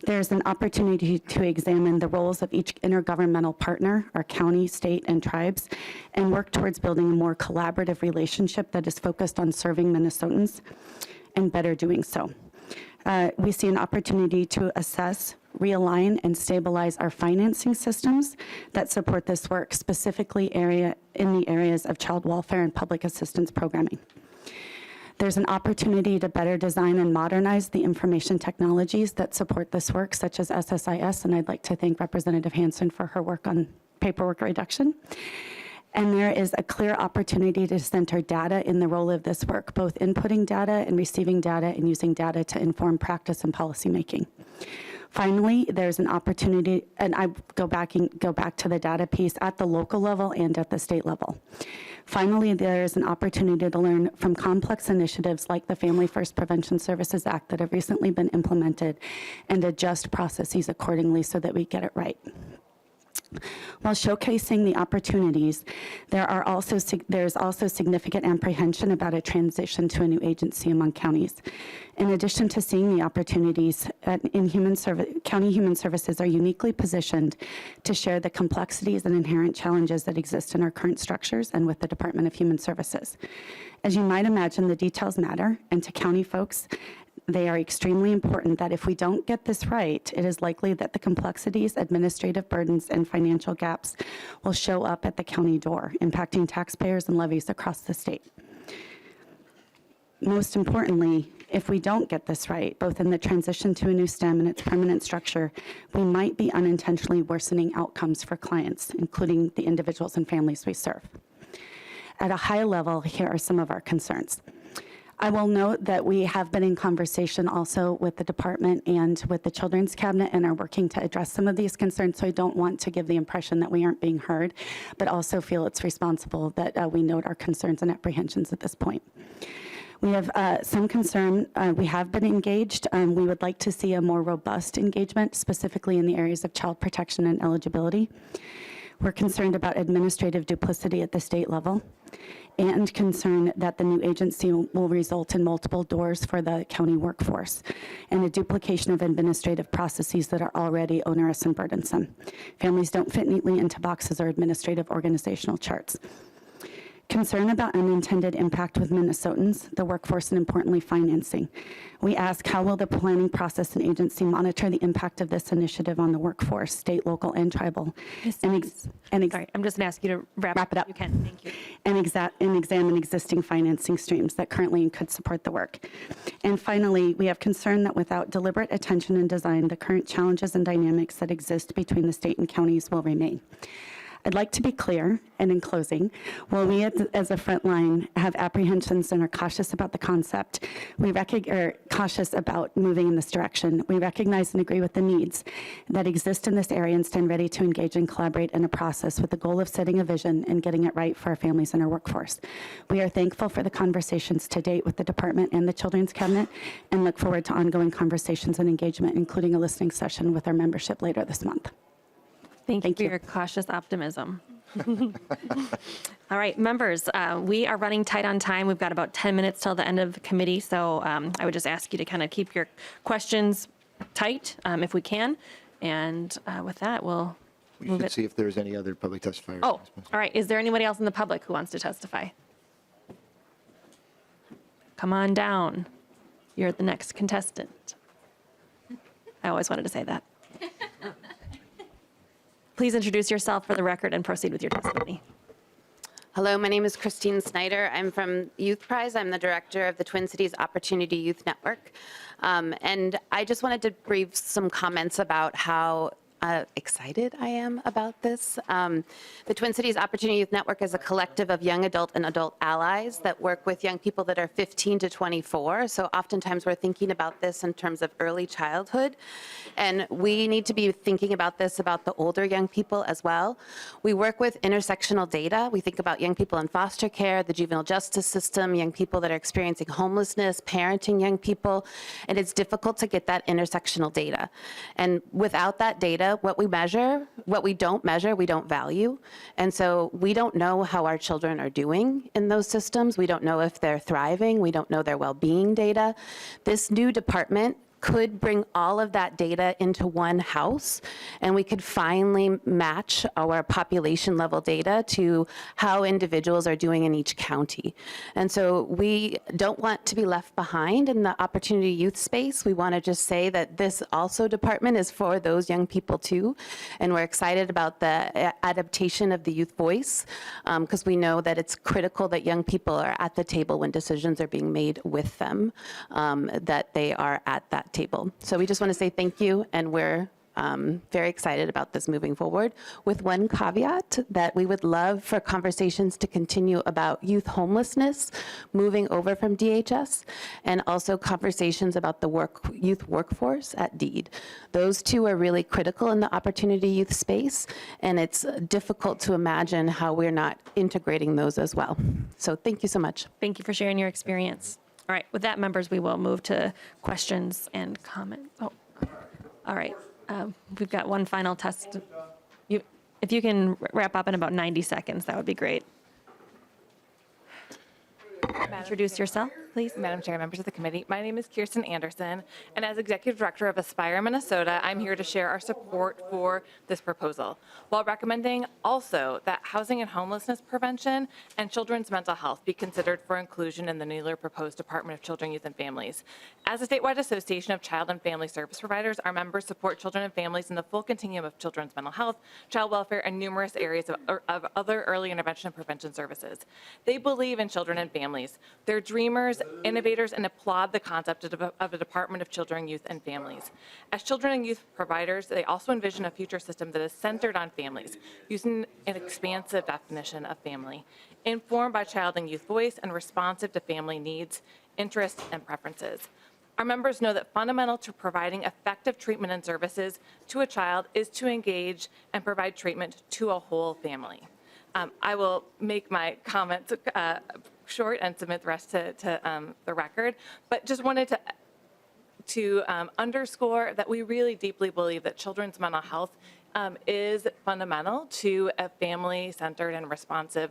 There's an opportunity to examine the roles of each intergovernmental partner, our county, state, and tribes, and work towards building a more collaborative relationship that is focused on serving Minnesotans and better doing so. We see an opportunity to assess, realign, and stabilize our financing systems that support this work, specifically in the areas of child welfare and public assistance programming. There's an opportunity to better design and modernize the information technologies that support this work, such as SSIS, and I'd like to thank Representative Hansen for her work on paperwork reduction. And there is a clear opportunity to center data in the role of this work, both inputting data and receiving data and using data to inform practice and policymaking. Finally, there's an opportunity, and I go back to the data piece at the local level and at the state level. Finally, there's an opportunity to learn from complex initiatives like the Family First Prevention Services Act that have recently been implemented and adjust processes accordingly so that we get it right. While showcasing the opportunities, there's also significant apprehension about a transition to a new agency among counties. In addition to seeing the opportunities, county human services are uniquely positioned to share the complexities and inherent challenges that exist in our current structures and with the Department of Human Services. As you might imagine, the details matter, and to county folks, they are extremely important that if we don't get this right, it is likely that the complexities, administrative burdens, and financial gaps will show up at the county door, impacting taxpayers and levies across the state. Most importantly, if we don't get this right, both in the transition to a new STEM and its permanent structure, we might be unintentionally worsening outcomes for clients, including the individuals and families we serve. At a high level, here are some of our concerns. I will note that we have been in conversation also with the department and with the Children's Cabinet and are working to address some of these concerns, so I don't want to give the impression that we aren't being heard, but also feel it's responsible that we note our concerns and apprehensions at this point. We have some concern. We have been engaged. We would like to see a more robust engagement, specifically in the areas of child protection and eligibility. We're concerned about administrative duplicity at the state level and concerned that the new agency will result in multiple doors for the county workforce and a duplication of administrative processes that are already onerous and burdensome. Families don't fit neatly into boxes or administrative organizational charts. Concern about unintended impact with Minnesotans, the workforce, and importantly, financing. We ask, how will the planning process and agency monitor the impact of this initiative on the workforce, state, local, and tribal? Sorry, I'm just going to ask you to wrap it up. You can, thank you. And examine existing financing streams that currently could support the work. And finally, we have concern that without deliberate attention and design, the current challenges and dynamics that exist between the state and counties will remain. I'd like to be clear, and in closing, while we as a front line have apprehensions and are cautious about the concept, cautious about moving in this direction, we recognize and agree with the needs that exist in this area and stand ready to engage and collaborate in a process with the goal of setting a vision and getting it right for our families and our workforce. We are thankful for the conversations to date with the department and the Children's Cabinet and look forward to ongoing conversations and engagement, including a listening session with our membership later this month. Thank you Thank for you. your cautious optimism. All right, members, we are running tight on time. We've got about 10 minutes till the end of the committee, so I would just ask you to kind of keep your questions tight if we can. And with that, we'll We move should it. see if there's any other public testifiers. Oh, all right. Is there anybody else in the public who wants to testify? Come on down. You're the next contestant. I always wanted to say that. Please introduce yourself for the record and proceed with your testimony. Hello, my name is Christine Snyder. I'm from Youth Prize. I'm the director of the Twin Cities Opportunity Youth Network. And I just wanted to brief some comments about how excited I am about this. The Twin Cities Opportunity Youth Network is a collective of young adult and adult allies that work with young people that are 15 to 24. So oftentimes we're thinking about this in terms of early childhood. And we need to be thinking about this about the older young people as well. We work with intersectional data. We think about young people in foster care, the juvenile justice system, young people that are experiencing homelessness, parenting young people. And it's difficult to get that intersectional data. And without that data, what we don't measure, we don't value. And so we don't know how our children are doing in those systems. We don't know if they're thriving. We don't know their well-being data. This new department could bring all of that data into one house, and we could finally match our population level data to how individuals are doing in each county. And so we don't want to be left behind in the opportunity youth space. We want to just say that this also department is for those young people too, and we're excited about the adaptation of the youth voice, because we know that it's critical that young people are at the table when decisions are being made with them, that they are at that table. So we just want to say thank you, and we're very excited about this moving forward, with one caveat that we would love for conversations to continue about youth homelessness moving over from DHS, and also conversations about the youth workforce at DEED. Those two are really critical in the opportunity youth space, and it's difficult to imagine how we're not integrating those as well. So thank you so much. Thank you for sharing your experience. All right, with that, members, we will move to questions and comments. Oh, all right. We've got one final test. If you can wrap up in about 90 seconds, that would be great. Introduce yourself, please. Madam Chair, members of the committee, my name is Kirsten Anderson, and as Executive Director of Aspire Minnesota, I'm here to share our support for this proposal, while recommending also that housing and homelessness prevention and children's mental health be considered for inclusion in the newly proposed Department of Children, Youth, and Families. As a statewide association of child and family service providers, our members support children and families in the full continuum of children's mental health, child welfare, and numerous areas of other early intervention and prevention services. They believe in children and families. They're dreamers, innovators, and applaud the concept of a Department of Children, Youth, and Families. As children and youth providers, they also envision a future system that is centered on families, using an expansive definition of family, informed by child and youth voice, and responsive to family needs, interests, and preferences. Our members know that fundamental to providing effective treatment and services to a child is to engage and provide treatment to a whole family. I will make my comments short and submit the rest to the record, but just wanted to underscore that we really deeply believe that children's mental health is fundamental to a family-centered and responsive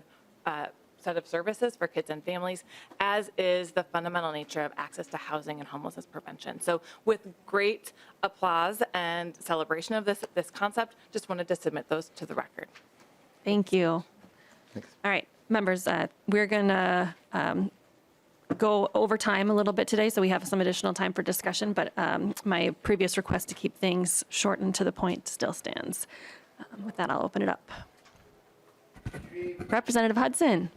set of services for kids and families, as is the fundamental nature of access to housing and homelessness prevention. So with great applause and celebration of this concept, just wanted to submit those to the record. Thank you. Thanks. All right, members, we're going to go over time a little bit today, so we have some additional time for discussion, but my previous request to keep things short and to the point still stands. With that, I'll open it up. Representative Hudson.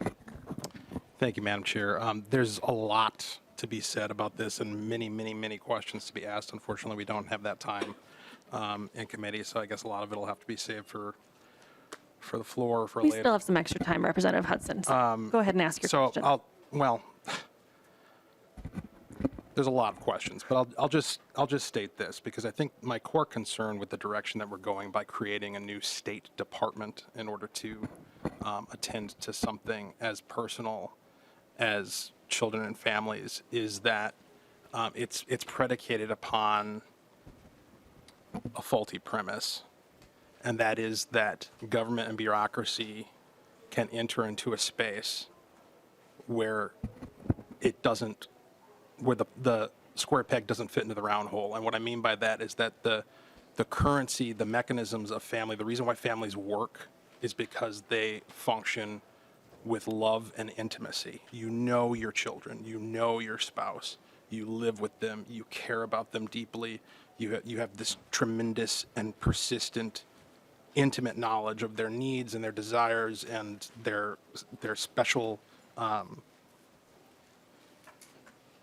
Thank you, Madam Chair. There's a lot to be said about this and many, many, many questions to be asked. Unfortunately, we don't have that time in committee, so I guess a lot of it will have to be saved for the floor for We later. still have some extra time, Representative Hudson. So go ahead and ask your question. There's a lot of questions, but I'll just state this, because I think my core concern with the direction that we're going by creating a new state department in order to attend to something as personal as children and families is that it's predicated upon a faulty premise. and that is that government and bureaucracy can enter into a space where it doesn't, where the square peg doesn't fit into the round hole. And what I mean by that is that the currency, the mechanisms of family, the reason why families work is because they function with love and intimacy. You know your children, you know your spouse, you live with them, you care about them deeply, you have this tremendous and persistent intimate knowledge of their needs and their desires and their special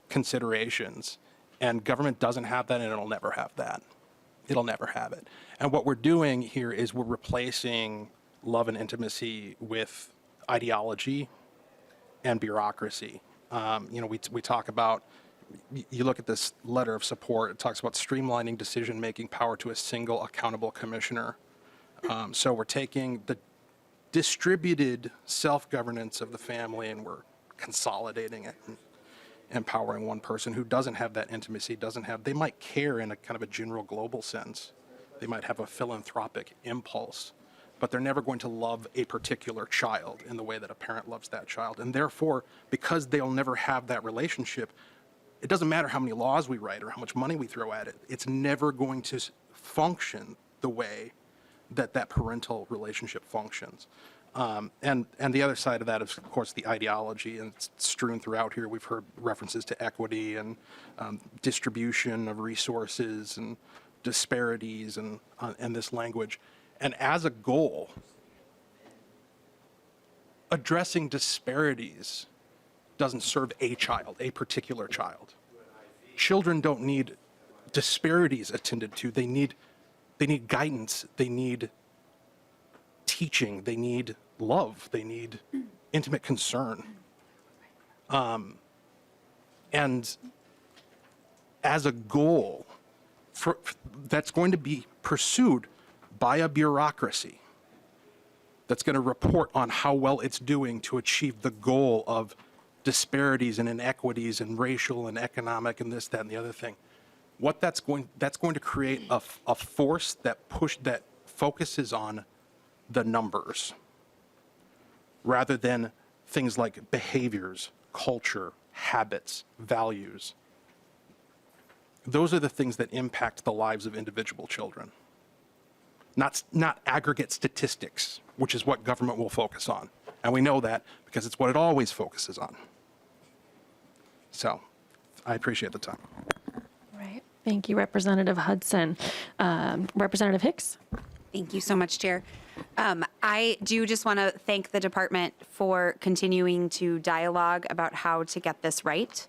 considerations. And government doesn't have that, and it'll never have that. It'll never have it. And what we're doing here is we're replacing love and intimacy with ideology and bureaucracy. We talk about, you look at this letter of support, it talks about streamlining decision-making power to a single accountable commissioner. So we're taking the distributed self-governance of the family and we're consolidating it and empowering one person who doesn't have that intimacy, they might care in a kind of a general global sense. They might have a philanthropic impulse, but they're never going to love a particular child in the way that a parent loves that child. And therefore, because they'll never have that relationship, it doesn't matter how many laws we write or how much money we throw at it, it's never going to function the way that that parental relationship functions. And the other side of that is, of course, the ideology, and it's strewn throughout here. We've heard references to equity and distribution of resources and disparities and this language. And as a goal, addressing disparities doesn't serve a child, a particular child. Children don't need disparities attended to. They need guidance. They need teaching. They need love. They need intimate concern. And as a goal, that's going to be pursued by a bureaucracy that's going to report on how well it's doing to achieve the goal of disparities and inequities and racial and economic and this, that, and the other thing. That's going to create a force that focuses on the numbers rather than things like behaviors, culture, habits, values. Those are the things that impact the lives of individual children. Not aggregate statistics, which is what government will focus on. And we know that because it's what it always focuses on. So I appreciate the time. Right. Thank you, Representative Hudson. Representative Hicks? Thank you so much, Chair. I do just want to thank the department for continuing to dialogue about how to get this right.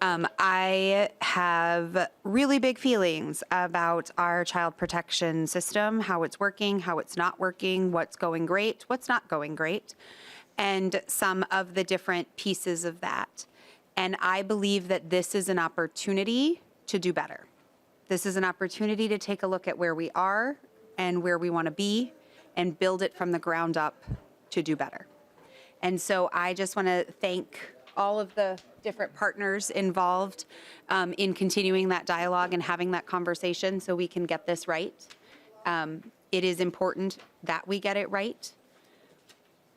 I have really big feelings about our child protection system, how it's working, how it's not working, what's going great, what's not going great, and some of the different pieces of that. And I believe that this is an opportunity to do better. This is an opportunity to take a look at where we are and where we want to be and build it from the ground up to do better. And so I just want to thank all of the different partners involved in continuing that dialogue and having that conversation so we can get this right. It is important that we get it right.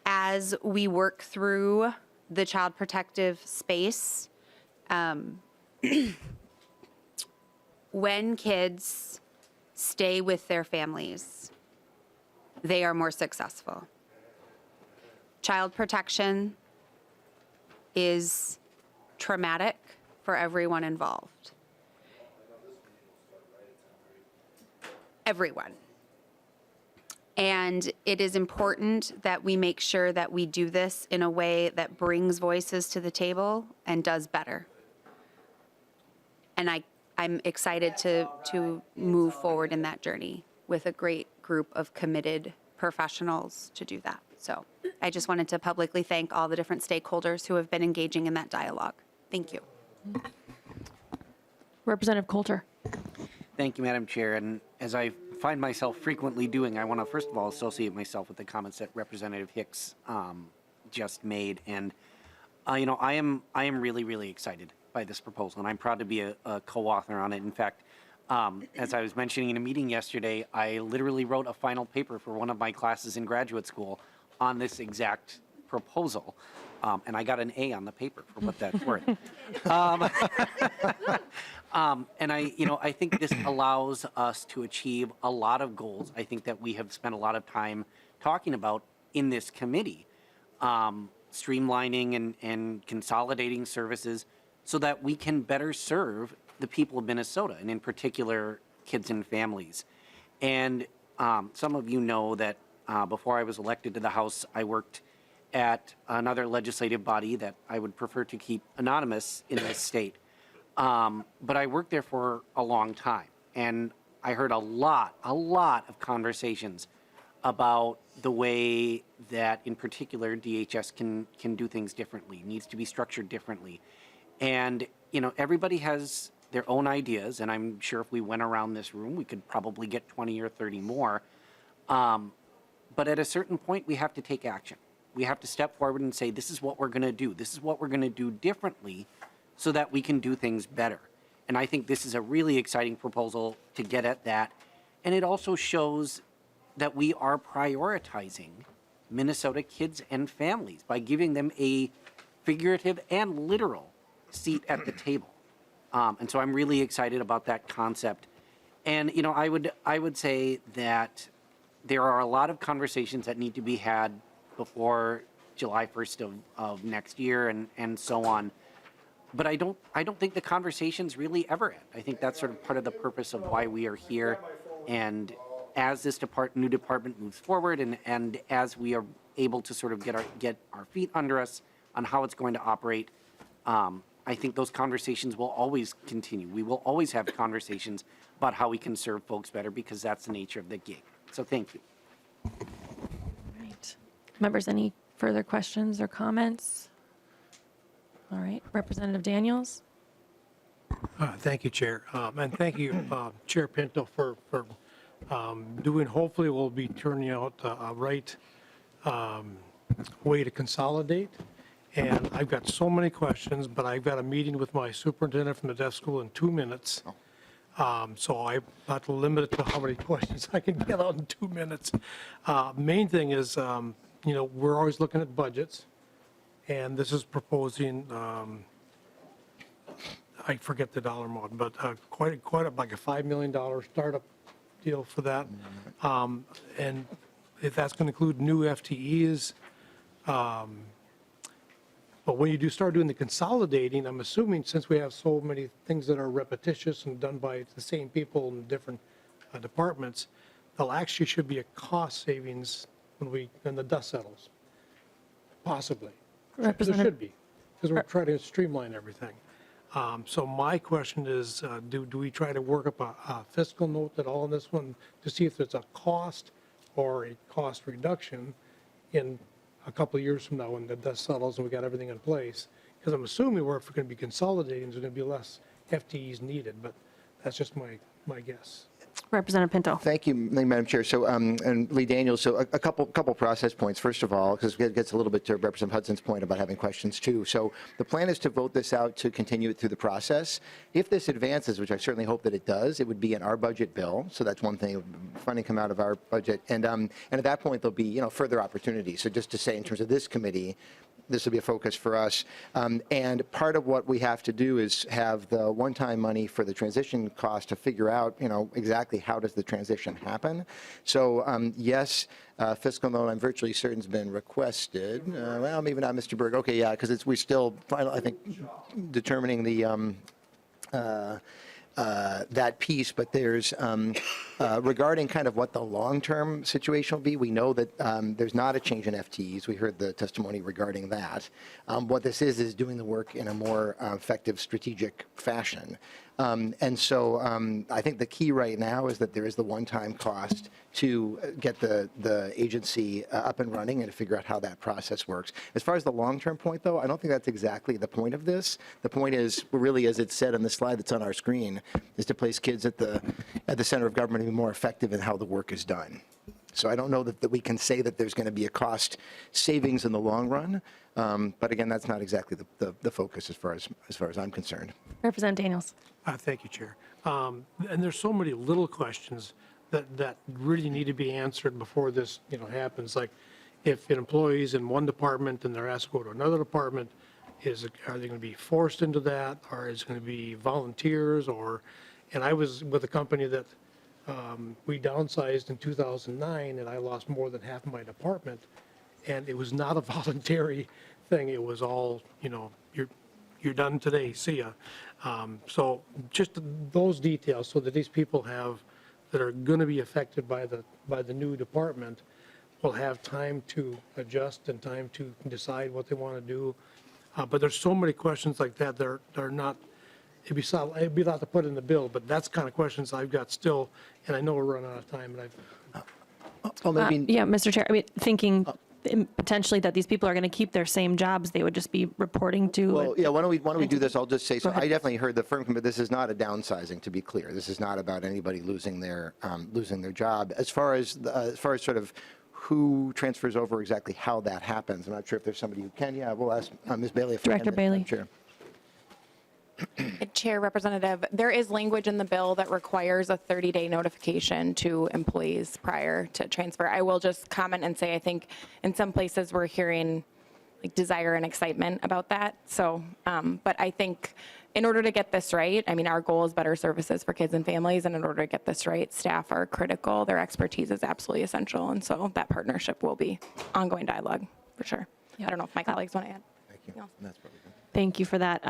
As we work through the child protective space, when kids stay with their families, they are more successful. Child protection is traumatic for everyone involved. Everyone. And it is important that we make sure that we do this in a way that brings voices to the table and does better. And I'm excited to move forward in that journey with a great group of committed professionals to do that. So I just wanted to publicly thank all the different stakeholders who have been engaging in that dialogue. Thank you. Representative Coulter. Thank you, Madam Chair. And as I find myself frequently doing, I want to first of all associate myself with the comments that Representative Hicks just made. And I am really, really excited by this proposal, and I'm proud to be a co-author on it. In fact, As I was mentioning in a meeting yesterday, I literally wrote a final paper for one of my classes in graduate school on this exact proposal. And I got an A on the paper for what that's worth. And I think this allows us to achieve a lot of goals. I think that we have spent a lot of time talking about in this committee, streamlining and consolidating services so that we can better serve the people of Minnesota, and in particular, kids and families. And some of you know that before I was elected to the House, I worked at another legislative body that I would prefer to keep anonymous in this state. But I worked there for a long time, and I heard a lot of conversations about the way that, in particular, DHS can do things differently, needs to be structured differently. And, everybody has their own ideas, and I'm sure if we went around this room, we could probably get 20 or 30 more. But at a certain point, we have to take action. We have to step forward and say, this is what we're going to do. This is what we're going to do differently so that we can do things better. And I think this is a really exciting proposal to get at that. And it also shows that we are prioritizing Minnesota kids and families by giving them a figurative and literal seat at the table. And so I'm really excited about that concept. And, I would say that there are a lot of conversations that need to be had before July 1st of next year and so on. But I don't think the conversations really ever end. I think that's sort of part of the purpose of why we are here. And as this new department moves forward and as we are able to sort of get our feet under us on how it's going to operate, I think those conversations will always continue. We will always have conversations about how we can serve folks better because that's the nature of the gig. So thank you. Right. Members, any further questions or comments? All right, Representative Daniels. Thank you, Chair. And thank you, Chair Pinto, for doing, hopefully will be turning out a right way to consolidate. And I've got so many questions, but I've got a meeting with my superintendent from the deaf school in 2 minutes. So I've got to limit it to how many questions I can get out in 2 minutes. Main thing is, we're always looking at budgets. And this is proposing, I forget the dollar amount, but quite like a $5 million startup deal for that. And if that's going to include new FTEs. But when you do start doing the consolidating, I'm assuming since we have so many things that are repetitious and done by the same people in different departments, there'll actually should be a cost savings when the dust settles, possibly. There should be, because we're trying to streamline everything. So my question is, do we try to work up a fiscal note at all on this one to see if there's a cost or a cost reduction in a couple of years from now when the dust settles and we got everything in place? Because I'm assuming if we're going to be consolidating, there's going to be less FTEs needed, but that's just my guess. Representative Pinto. Thank you, Madam Chair. So, and Lee Daniels, so a couple process points. First of all, because it gets a little bit to Representative Hudson's point about having questions too. So the plan is to vote this out to continue it through the process. If this advances, which I certainly hope that it does, it would be in our budget bill. So that's one thing, funding come out of our budget. And at that point, there'll be, further opportunities. So just to say in terms of this committee, this will be a focus for us. And part of what we have to do is have the one-time money for the transition cost to figure out, exactly how does the transition happen. So yes, fiscal note, I'm virtually certain has been requested. Well, maybe not, Mr. Berg. Okay, yeah, because we're still, I think, determining the that piece, but there's regarding kind of what the long-term situation will be, we know that there's not a change in FTEs. We heard the testimony regarding that. What this is doing the work in a more effective strategic fashion. And so I think the key right now is that there is the one-time cost to get the agency up and running and to figure out how that process works. As far as the long-term point, though, I don't think that's exactly the point of this. The point is, really, as it's said on the slide that's on our screen, is to place kids at the center of government and be more effective in how the work is done. So I don't know that we can say that there's going to be a cost savings in the long run. But again, that's not exactly the focus as far as I'm concerned. Representative Daniels. Thank you, Chair. And there's so many little questions that really need to be answered before this, happens. Like if an employee's in one department and they're asked to go to another department, are they going to be forced into that, or is it going to be volunteers? And I was with a company that we downsized in 2009, and I lost more than half of my department, and it was not a voluntary thing. It was all, you're done today, see ya. So just those details, so that these people that are going to be affected by the new department will have time to adjust and time to decide what they want to do. But there's so many questions like that. They're not. It'd be a lot to put in the bill, but that's kind of questions I've got still, and I know we're running out of time. And Yeah, Mr. Chair, I mean, thinking potentially that these people are going to keep their same jobs, they would just be reporting to. Well, yeah, why don't we do this? I'll just say, so I definitely heard the firm, but this is not a downsizing, to be clear. This is not about anybody losing their job. As far as sort of who transfers over, exactly how that happens, I'm not sure if there's somebody who can. Yeah, we'll ask Ms. Bailey. Director Bailey. Chair. Chair, Representative, there is language in the bill that requires a 30-day notification to employees prior to transfer. I will just comment and say I think in some places we're hearing like desire and excitement about that. So, but I think in order to get this right, I mean, our goal is better services for kids and families, and in order to get this right, staff are critical. Their expertise is absolutely essential, and so that partnership will be ongoing dialogue for sure. I don't know if my colleagues want to add. Thank you. That's probably good. Thank you for that.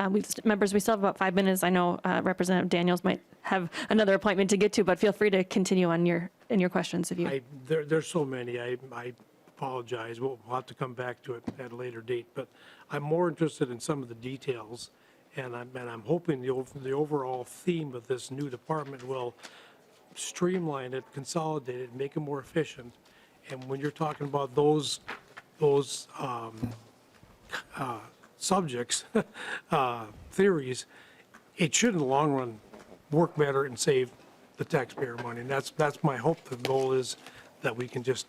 Members, we still have about 5 minutes. I know Representative Daniels might have another appointment to get to, but feel free to continue on in your questions if you. There's so many. I apologize. We'll have to come back to it at a later date. But I'm more interested in some of the details, and I'm hoping the overall theme of this new department will streamline it, consolidate it, make it more efficient. And when you're talking about those subjects, theories, it should in the long run work better and save the taxpayer money. And that's my hope. The goal is that we can just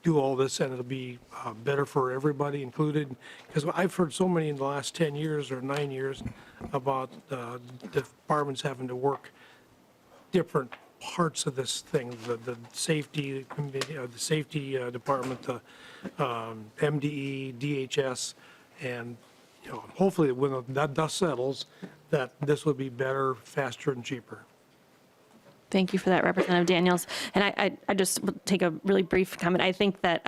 do all this and it'll be better for everybody included. Because I've heard so many in the last 10 years or 9 years about departments having to work different parts of this thing, the safety committee, the safety department, the MDE, DHS, and hopefully when that dust settles, that this will be better, faster, and cheaper. Thank you for that, Representative Daniels. And I just will take a really brief comment. I think that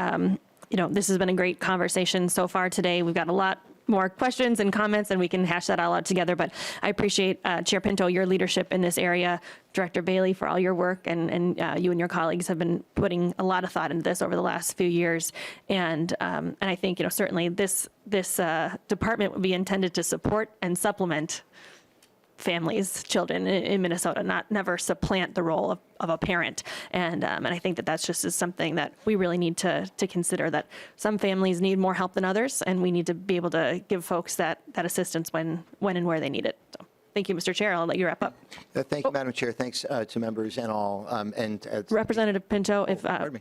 this has been a great conversation so far today. We've got a lot more questions and comments, and we can hash that all out together. But I appreciate, Chair Pinto, your leadership in this area, Director Bailey, for all your work, and you and your colleagues have been putting a lot of thought into this over the last few years. And I think, certainly this department would be intended to support and supplement families, children in Minnesota, never supplant the role of a parent. And I think that's just is something that we really need to consider, that some families need more help than others, and we need to be able to give folks that assistance when and where they need it. So thank you, Mr. Chair. I'll let you wrap up. Thank you, Madam Chair. Thanks to members and all. Representative Pinto,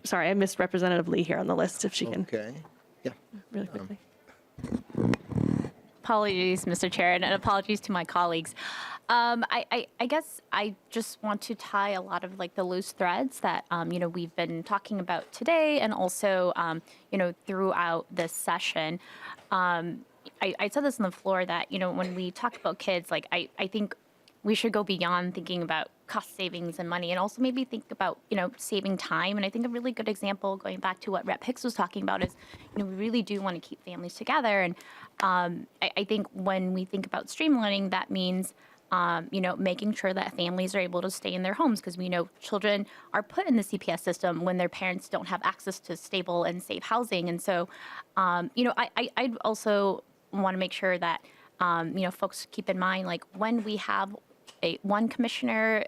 sorry, I missed Representative Lee here on the list, if she can. Okay. Yeah. Really quickly. Apologies, Mr. Chair, and apologies to my colleagues. I guess I just want to tie a lot of the loose threads that we've been talking about today, and also throughout this session. I said this on the floor that when we talk about kids, I think we should go beyond thinking about cost savings and money, and also maybe think about saving time. And I think a really good example, going back to what Rep. Hicks was talking about, is we really do want to keep families together. And I think when we think about streamlining, that means making sure that families are able to stay in their homes, because we know children are put in the CPS system when their parents don't have access to stable and safe housing. And so, I also want to make sure that folks keep in mind, when we have one commissioner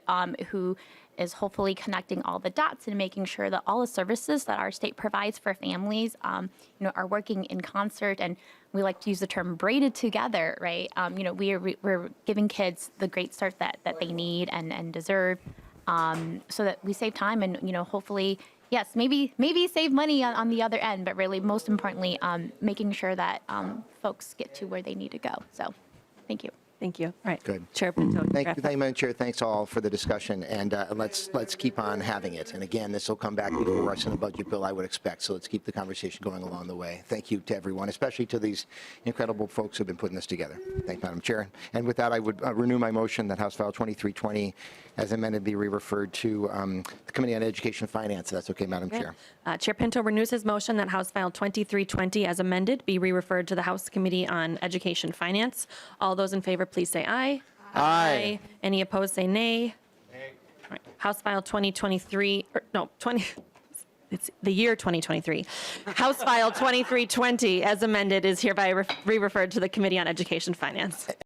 who is hopefully connecting all the dots and making sure that all the services that our state provides for families, are working in concert. And we like to use the term braided together, right? We're giving kids the great start that they need and deserve, so that we save time and, hopefully, yes, maybe save money on the other end, but really most importantly, making sure that folks get to where they need to go. So, thank you. Thank you. All right. Good. Chair Pinto. Thank you, Madam Chair. Thanks all for the discussion, and let's keep on having it. And again, this will come back before us in a budget bill, I would expect. So let's keep the conversation going along the way. Thank you to everyone, especially to these incredible folks who've been putting this together. Thank you, Madam Chair. And with that, I would renew my motion that House File 2320, as amended, be re-referred to the Committee on Education and Finance. That's okay, Madam Chair. Chair Pinto renews his motion that House File 2320, as amended, be re-referred to the House Committee on Education Finance. All those in favor, please say aye. Aye. Any opposed, say nay. Nay. All right. House File 2023, it's the year 2023. House File 2320, as amended, is hereby re-referred to the Committee on Education Finance.